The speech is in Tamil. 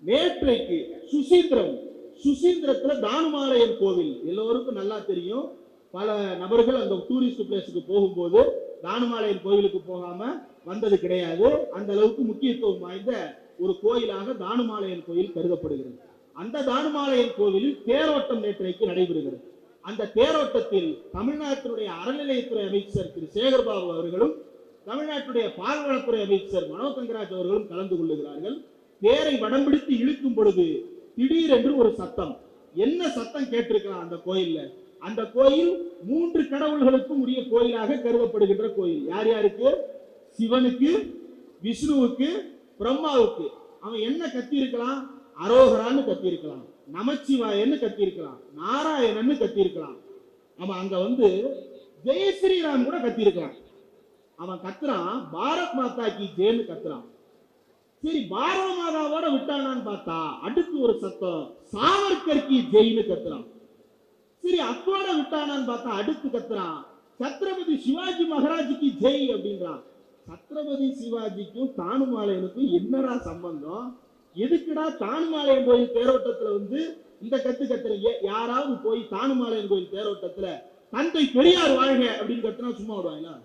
நேற்றைக்கு சுசீந்திரத்துல தானுமாலயன் கோவில் எல்லோருக்கும் நல்லா தெரியும். பல நபர்கள் அந்த டூரிஸ்ட் பிளேஸுக்கு போகும்போது தானுமாலயன் கோவிலுக்கு போகாம வந்தது கிடையாது. அந்த அளவுக்கு முக்கியத்துவம் வாய்ந்த ஒரு கோயிலாக தானுமாலயன் கோயில் கருதப்படுகிறது. அந்த தானுமாலயன் கோவிலில் தேரோட்டம் நேற்றைக்கு நடைபெறுகிறது. அந்த தேரோட்டத்தில் தமிழ்நாட்டினுடைய அறநிலையத்துறை அமைச்சர் திரு சேகர்பாபு அவர்களும் தமிழ்நாட்டுடைய பால்வளத்துறை அமைச்சர் மனோ தங்கராஜ் அவர்களும் கலந்து கொள்ளுகிறார்கள். தேரை வடம் பிடித்து இழுக்கும் பொழுது திடீரென்று ஒரு சத்தம். என்ன சத்தம் கேட்டிருக்கலாம் அந்த கோயில்ல? அந்த கோயில் 3 கடவுள்களுக்கும் உரிய கோயிலாக கருதப்படுகின்ற கோயில். யார் யாருக்கு? சிவனுக்கு, விஷ்ணுவுக்கு, பிரம்மாவுக்கு. அவன் என்ன கத்தி இருக்கலாம்? அரோகரான்னு கத்தி இருக்கலாம், நமச்சிவாயன்னு கத்தி இருக்கலாம், நாராயணன்னு கத்தி இருக்கலாம். அவன் அங்க வந்து ஜெய ஸ்ரீராம் கூட கத்தி இருக்கலாம். அவன் கத்துறான் பாரத் மாதா கி ஜெயன்னு கத்துறான். சரி, பாரத மாதாவோட விட்டானான்னு பார்த்தா அடுத்து ஒரு சத்தம் சாவர்கர் கி ஜெயின்னு கத்துறான். சரி, அத்தோட விட்டானான்னு பார்த்தா அடுத்து கத்துறான் சத்ரபதி சிவாஜி மகாராஜுக்கு ஜெய் அப்படின்றான். சத்ரபதி சிவாஜிக்கும் தானுமாலயனுக்கும் என்னடா சம்பந்தம்? எதுக்குடா தானுமாலயன் கோயில் தேரோட்டத்துல வந்து இந்த கத்து கத்துறீங்க? யாராவது போய் தானுமாலயன் கோயில் தேரோட்டத்துல தந்தை பெரியார் வாழ்க அப்படின்னு கத்துனா சும்மா விடுவாங்களா?